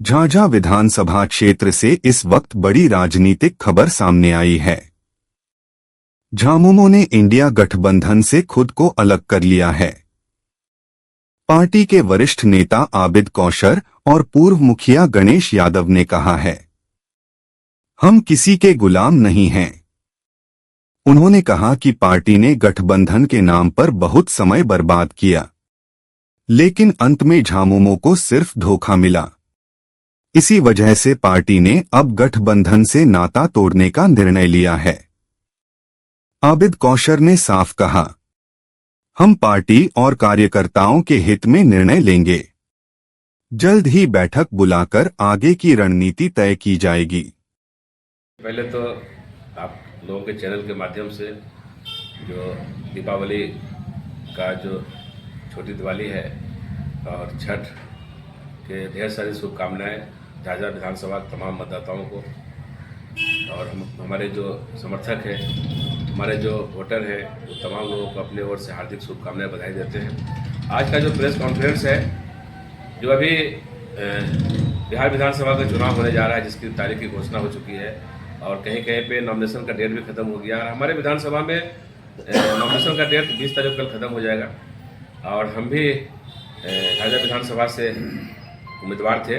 झाझा विधानसभा क्षेत्र से इस वक्त बड़ी राजनीतिक खबर सामने आई है। झामुमो ने इंडिया गठबंधन से खुद को अलग कर लिया है। पार्टी के वरिष्ठ नेता आबिद कौशर और पूर्व मुखिया गणेश यादव ने कहा है, हम किसी के गुलाम नहीं हैं। उन्होंने कहा कि पार्टी ने गठबंधन के नाम पर बहुत समय बर्बाद किया, लेकिन अंत में झामुमो को सिर्फ धोखा मिला। इसी वजह से पार्टी ने अब गठबंधन से नाता तोड़ने का निर्णय लिया है। आबिद कौशर ने साफ कहा, हम पार्टी और कार्यकर्ताओं के हित में निर्णय लेंगे। जल्द ही बैठक बुलाकर आगे की रणनीति तय की जाएगी। पहले तो आप लोगों के चैनल के माध्यम से जो दीपावली का जो छोटी दिवाली है और छठ के ढेर सारी शुभकामनाएं झाझा विधानसभा के तमाम मतदाताओं को, और हमारे जो समर्थक हैं, हमारे जो वोटर हैं, वो तमाम लोगों को अपने ओर से हार्दिक शुभकामनाएं बधाई देते हैं। आज का जो प्रेस कॉन्फ्रेंस है, जो अभी बिहार विधानसभा का चुनाव होने जा रहा है, जिसकी तारीख की घोषणा हो चुकी है और कहीं कहीं पे नॉमिनेशन का डेट भी खत्म हो गया। हमारे विधानसभा में नॉमिनेशन का डेट 20 तारीख कल खत्म हो जाएगा और हम भी झाझा विधानसभा से उम्मीदवार थे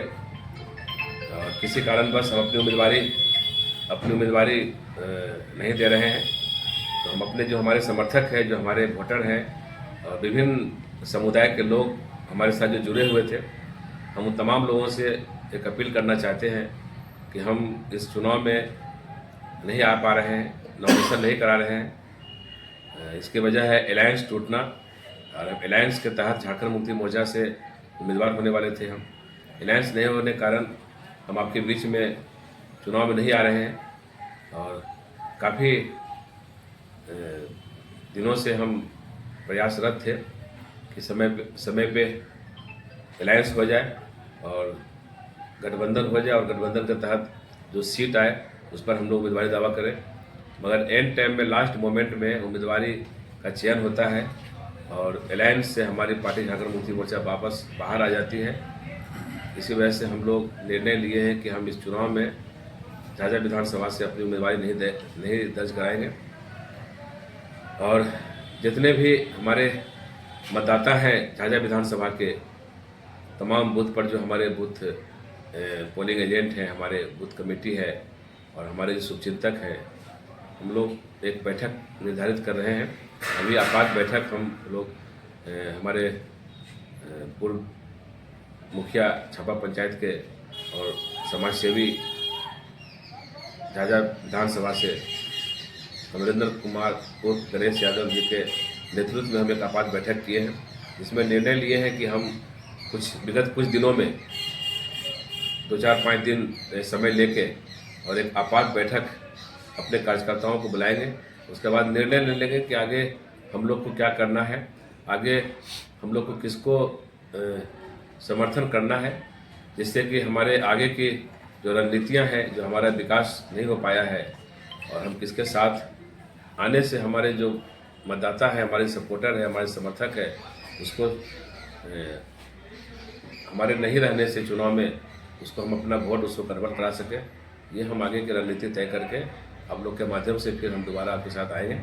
और किसी कारणवश हम अपनी उम्मीदवारी नहीं दे रहे हैं। तो हम अपने जो हमारे समर्थक हैं, जो हमारे वोटर हैं और विभिन्न समुदाय के लोग हमारे साथ जो जुड़े हुए थे, हम उन तमाम लोगों से एक अपील करना चाहते हैं कि हम इस चुनाव में नहीं आ पा रहे हैं, नॉमिनेशन नहीं करा रहे हैं। इसकी वजह है अलायंस टूटना, और अलायंस के तहत झारखंड मुक्ति मोर्चा से उम्मीदवार होने वाले थे हम। अलायंस नहीं होने के कारण हम आपके बीच में चुनाव में नहीं आ रहे हैं और काफ़ी दिनों से हम प्रयासरत थे कि समय पे अलायंस हो जाए और गठबंधन हो जाए और गठबंधन के तहत जो सीट आए उस पर हम लोग उम्मीदवारी दावा करें। मगर एंड टाइम में, लास्ट मोमेंट में उम्मीदवारी का चयन होता है और अलायंस से हमारी पार्टी झारखंड मुक्ति मोर्चा वापस बाहर आ जाती है। इसी वजह से हम लोग निर्णय लिए हैं कि हम इस चुनाव में झाझा विधानसभा से अपनी उम्मीदवारी नहीं दर्ज कराएंगे और जितने भी हमारे मतदाता हैं झाझा विधानसभा के तमाम बूथ पर, जो हमारे बूथ पोलिंग एजेंट हैं, हमारे बूथ कमेटी है और हमारे जो शुभचिंतक हैं, हम लोग एक बैठक निर्धारित कर रहे हैं। अभी आपात बैठक हम लोग हमारे पूर्व मुखिया छापा पंचायत के और समाज सेवी झाझा विधानसभा से अमरेंद्र कुमार उर्फ गणेश यादव जी के नेतृत्व में हम एक आपात बैठक किए हैं, जिसमें निर्णय लिए हैं कि हम विगत कुछ दिनों में 2-4-5 दिन समय लेके और एक आपात बैठक अपने कार्यकर्ताओं को बुलाएंगे। उसके बाद निर्णय ले लेंगे कि आगे हम लोग को क्या करना है, आगे हम लोग को किसको समर्थन करना है, जिससे कि हमारे आगे की जो रणनीतियाँ हैं, जो हमारा विकास नहीं हो पाया है और हम किसके साथ आने से हमारे जो मतदाता है, हमारे सपोर्टर है, हमारे समर्थक है, उसको हमारे नहीं रहने से चुनाव में उसको हम अपना वोट उसको कन्वर्ट करा सकें। ये हम आगे की रणनीति तय करके आप लोग के माध्यम से फिर हम दोबारा आपके साथ आएंगे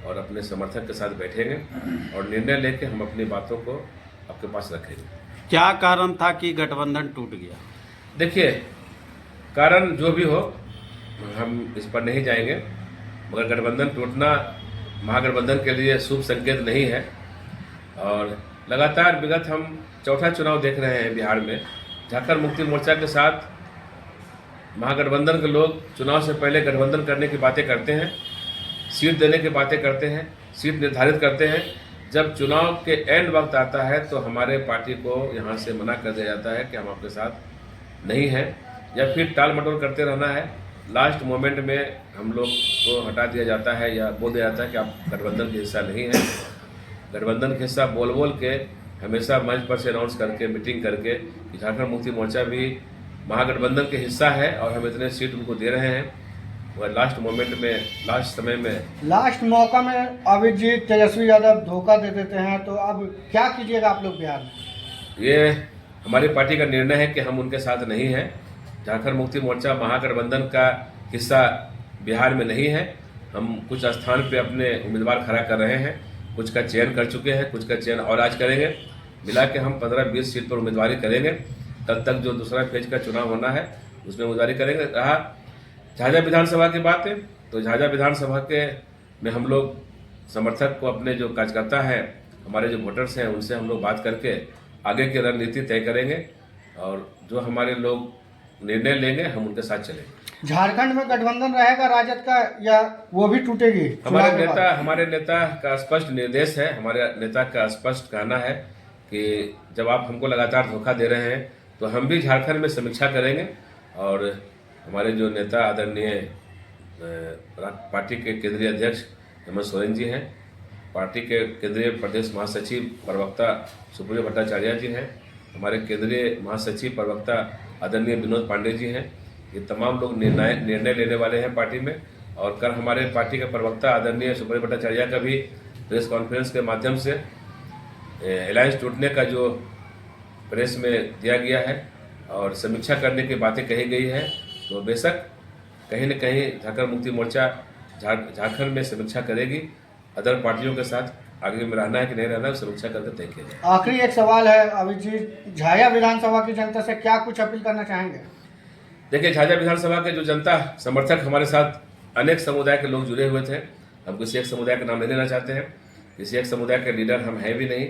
और अपने समर्थक के साथ बैठेंगे और निर्णय लेके हम अपनी बातों को आपके पास रखेंगे। क्या कारण था कि गठबंधन टूट गया? देखिए, कारण जो भी हो हम इस पर नहीं जाएंगे, मगर गठबंधन टूटना महागठबंधन के लिए शुभ संकेत नहीं है और लगातार विगत हम चौथा चुनाव देख रहे हैं बिहार में। झारखंड मुक्ति मोर्चा के साथ महागठबंधन के लोग चुनाव से पहले गठबंधन करने की बातें करते हैं, सीट देने की बातें करते हैं, सीट निर्धारित करते हैं। जब चुनाव के एंड वक्त आता है तो हमारे पार्टी को यहाँ से मना कर दिया जाता है कि हम आपके साथ नहीं हैं, या फिर टाल मटोल करते रहना है। लास्ट मोमेंट में हम लोग को हटा दिया जाता है या बोल दिया जाता है कि आप गठबंधन के हिस्सा नहीं हैं। गठबंधन के हिस्सा बोल बोल के हमेशा मंच पर से अनाउंस करके, मीटिंग करके कि झारखंड मुक्ति मोर्चा भी महागठबंधन के हिस्सा है और हम इतने सीट उनको दे रहे हैं, और लास्ट मोमेंट में, लास्ट समय में, लास्ट मौका में अभिजीत तेजस्वी यादव धोखा दे देते हैं, तो अब क्या कीजिएगा आप लोग बिहार में? ये हमारी पार्टी का निर्णय है कि हम उनके साथ नहीं हैं। झारखंड मुक्ति मोर्चा महागठबंधन का हिस्सा बिहार में नहीं है। हम कुछ स्थान पे अपने उम्मीदवार खड़ा कर रहे हैं, कुछ का चयन कर चुके हैं, कुछ का चयन और आज करेंगे। मिला के हम 15-20 सीट पर उम्मीदवारी करेंगे। कल तक जो दूसरा फेज का चुनाव होना है उसमें उम्मीदवारी करेंगे। रहा झाझा विधानसभा की बात है तो झाझा विधानसभा के में हम लोग समर्थक को, अपने जो कार्यकर्ता हैं, हमारे जो वोटर्स हैं, उनसे हम लोग बात करके आगे की रणनीति तय करेंगे और जो हमारे लोग निर्णय लेंगे हम उनके साथ चलेंगे। झारखंड में गठबंधन रहेगा राजद का या वो भी टूटेगी? हमारे नेता का स्पष्ट निर्देश है, हमारे नेता का स्पष्ट कहना है कि जब आप हमको लगातार धोखा दे रहे हैं तो हम भी झारखंड में समीक्षा करेंगे। और हमारे जो नेता आदरणीय पार्टी के केंद्रीय अध्यक्ष हेमंत सोरेन जी हैं, पार्टी के केंद्रीय प्रदेश महासचिव प्रवक्ता सुप्रियो भट्टाचार्य जी हैं, हमारे केंद्रीय महासचिव प्रवक्ता आदरणीय विनोद पांडे जी हैं, ये तमाम लोग निर्णय लेने वाले हैं पार्टी में। और कल हमारे पार्टी के प्रवक्ता आदरणीय सुप्रियो भट्टाचार्य का भी प्रेस कॉन्फ्रेंस के माध्यम से अलायंस टूटने का जो प्रेस में दिया गया है और समीक्षा करने की बातें कही गई है, तो बेशक कहीं न कहीं झारखंड मुक्ति मोर्चा झारखंड में समीक्षा करेगी। अदर पार्टियों के साथ आगे में रहना है कि नहीं रहना है, समीक्षा करके तय किया जाए। आखिरी एक सवाल है अभिजीत जी, झाझा विधानसभा की जनता से क्या कुछ अपील करना चाहेंगे? देखिए, झाझा विधानसभा के जो जनता समर्थक हमारे साथ अनेक समुदाय के लोग जुड़े हुए थे। हम किसी एक समुदाय का नाम नहीं लेना चाहते हैं, किसी एक समुदाय के लीडर हम हैं भी नहीं।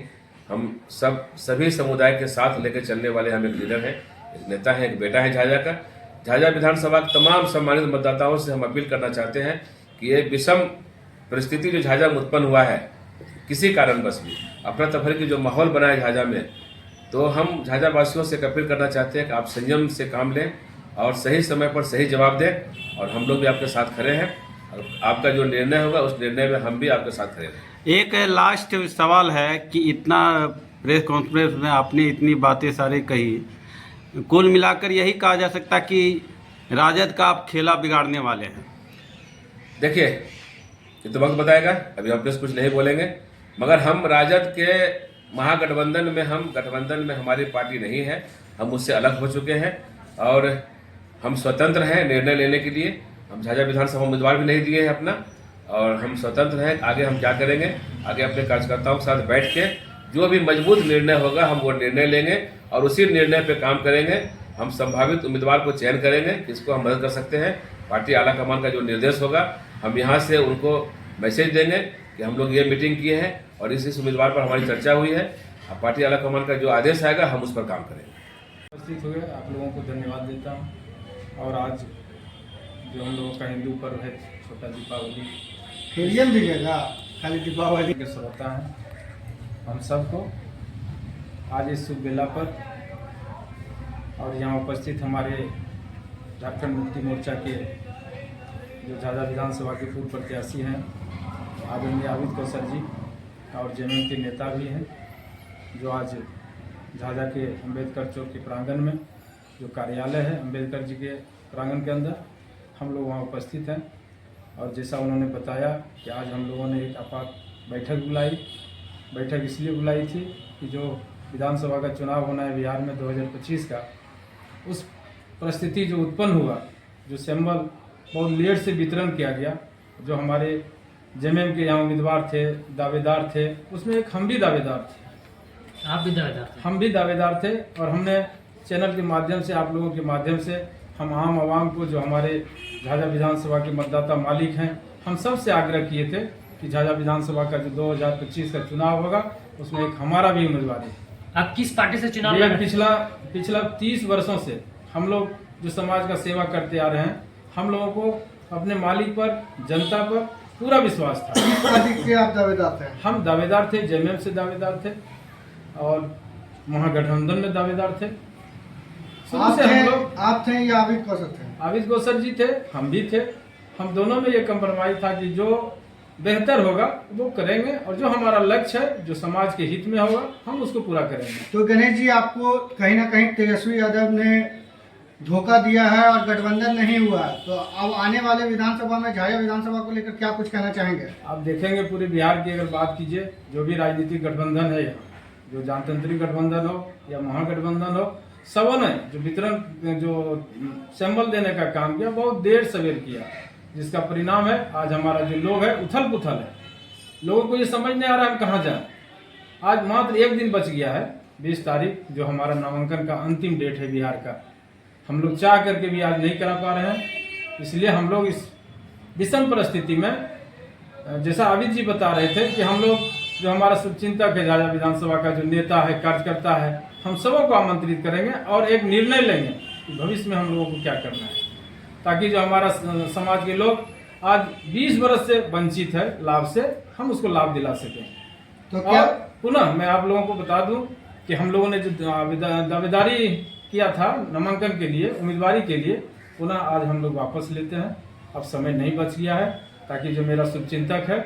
हम सभी समुदाय के साथ लेकर चलने वाले हम एक लीडर हैं, एक नेता है, एक बेटा है झाझा का। झाझा विधानसभा के तमाम सम्मानित मतदाताओं से हम अपील करना चाहते हैं कि ये विषम परिस्थिति जो झाझा में उत्पन्न हुआ है, किसी कारणवश भी अफरा तफरी की जो माहौल बना है झाझा में, तो हम झाझा वासियों से अपील करना चाहते हैं कि आप संयम से काम लें और सही समय पर सही जवाब दें। और हम लोग भी आपके साथ खड़े हैं और आपका जो निर्णय होगा उस निर्णय में हम भी आपके साथ खड़े रहें। एक लास्ट सवाल है कि इतना प्रेस कॉन्फ्रेंस में आपने इतनी बातें सारी कही, कुल मिलाकर यही कहा जा सकता कि राजद का आप खेला बिगाड़ने वाले हैं। देखिए, ये तो वक्त बताएगा, अभी हम प्रेस कुछ नहीं बोलेंगे, मगर हम राजद के महागठबंधन में, हम गठबंधन में हमारी पार्टी नहीं है, हम उससे अलग हो चुके हैं और हम स्वतंत्र हैं निर्णय लेने के लिए। हम झाझा विधानसभा उम्मीदवार भी नहीं दिए हैं अपना, और हम स्वतंत्र हैं। आगे हम क्या करेंगे, आगे अपने कार्यकर्ताओं के साथ बैठ के जो भी मजबूत निर्णय होगा हम वो निर्णय लेंगे और उसी निर्णय पे काम करेंगे। हम संभावित उम्मीदवार को चयन करेंगे, किसको हम मदद कर सकते हैं। पार्टी आला कमान का जो निर्देश होगा हम यहाँ से उनको मैसेज देंगे कि हम लोग ये मीटिंग किए हैं और इस उम्मीदवार पर हमारी चर्चा हुई है। अब पार्टी आला कमान का जो आदेश आएगा हम उस पर काम करेंगे। उपस्थित हुए आप लोगों को धन्यवाद देता हूँ। और आज जो हम लोगों का हिंदू पर्व है छोटा दीपावली, हिलियम दीजिएगा, खाली दीपावली के श्रोता हैं हम सबको आज इस शुभ बेला पर और यहाँ उपस्थित हमारे झारखंड मुक्ति मोर्चा के जो झाझा विधानसभा के पूर्व प्रत्याशी हैं आदरणीय आबिद कौशल जी और जेएमएम के नेता भी हैं, जो आज झाझा के अंबेडकर चौक के प्रांगण में जो कार्यालय है अंबेडकर जी के प्रांगण के अंदर हम लोग वहाँ उपस्थित हैं। और जैसा उन्होंने बताया कि आज हम लोगों ने एक आपात बैठक बुलाई। बैठक इसलिए बुलाई थी कि जो विधानसभा का चुनाव होना है बिहार में 2025 का, उस परिस्थिति जो उत्पन्न हुआ, जो सिंबल बहुत लेट से वितरण किया गया, जो हमारे जेएमएम के यहाँ उम्मीदवार थे, दावेदार थे, उसमें एक हम भी दावेदार थे। आप भी दावेदार थे? हम भी दावेदार थे। और हमने चैनल के माध्यम से, आप लोगों के माध्यम से हम आम आवाम को, जो हमारे झाझा विधानसभा के मतदाता मालिक हैं, हम सब से आग्रह किए थे कि झाझा विधानसभा का जो 2025 का चुनाव होगा उसमें एक हमारा भी उम्मीदवार है। आप किस पार्टी से चुनाव लड़ रहे हैं? पिछला 30 वर्षों से हम लोग जो समाज का सेवा करते आ रहे हैं, हम लोगों को अपने मालिक पर, जनता पर पूरा विश्वास था। किस पार्टी के आप दावेदार थे? हम दावेदार थे, जेएमएम से दावेदार थे और महागठबंधन में दावेदार थे। आप थे या आबिद कौशल थे? आबिद कौशल जी थे, हम भी थे। हम दोनों में ये कंप्रोमाइज था कि जो बेहतर होगा वो करेंगे और जो हमारा लक्ष्य है, जो समाज के हित में होगा, हम उसको पूरा करेंगे। तो गणेश जी, आपको कहीं ना कहीं तेजस्वी यादव ने धोखा दिया है और गठबंधन नहीं हुआ, तो अब आने वाले विधानसभा में झाझा विधानसभा को लेकर क्या कुछ कहना चाहेंगे? आप देखेंगे पूरे बिहार की अगर बात कीजिए, जो भी राजनीतिक गठबंधन है यहाँ, जो जनतांत्रिक गठबंधन हो या महागठबंधन हो, सबों ने जो वितरण जो सिंबल देने का काम किया बहुत देर सवेर किया, जिसका परिणाम है आज हमारा जो लोग है उथल पुथल है। लोगों को ये समझ नहीं आ रहा हम कहाँ जाएं। आज मात्र एक दिन बच गया है, 20 तारीख जो हमारा नामांकन का अंतिम डेट है बिहार का। हम लोग चाह करके भी आज नहीं करा पा रहे हैं। इसलिए हम लोग इस विषम परिस्थिति में, जैसा आबिद जी बता रहे थे कि हम लोग जो हमारा शुभचिंतक है झाझा विधानसभा का जो नेता है, कार्यकर्ता है, हम सबों को आमंत्रित करेंगे और एक निर्णय लेंगे कि भविष्य में हम लोगों को क्या करना है, ताकि जो हमारा समाज के लोग आज 20 वर्ष से वंचित है लाभ से, हम उसको लाभ दिला सकें। तो क्या और पुनः मैं आप लोगों को बता दूं कि हम लोगों ने जो दावेदारी किया था नामांकन के लिए, उम्मीदवारी के लिए, पुनः आज हम लोग वापस लेते हैं। अब समय नहीं बच गया है, ताकि जो मेरा शुभचिंतक है,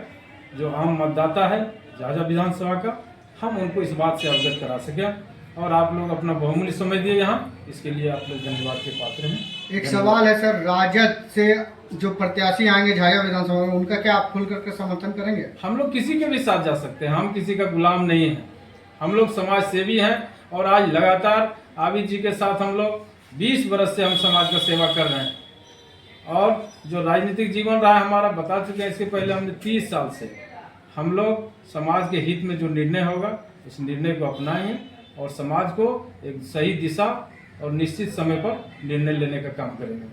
जो आम मतदाता है झाझा विधानसभा का, हम उनको इस बात से अवगत करा सकें। और आप लोग अपना बहुमूल्य समय दिए यहाँ, इसके लिए आप लोग धन्यवाद के पात्र हैं। एक सवाल है सर, राजद से जो प्रत्याशी आएंगे झाझा विधानसभा में, उनका क्या आप खुल करके समर्थन करेंगे? हम लोग किसी के भी साथ जा सकते हैं, हम किसी का गुलाम नहीं है। हम लोग समाज सेवी हैं और आज लगातार आबिद जी के साथ हम लोग 20 वर्ष से हम समाज का सेवा कर रहे हैं। और जो राजनीतिक जीवन रहा है हमारा, बता चुके हैं इसके पहले, हमने 30 साल से हम लोग समाज के हित में जो निर्णय होगा उस निर्णय को अपनाएंगे और समाज को एक सही दिशा और निश्चित समय पर निर्णय लेने का काम करेंगे।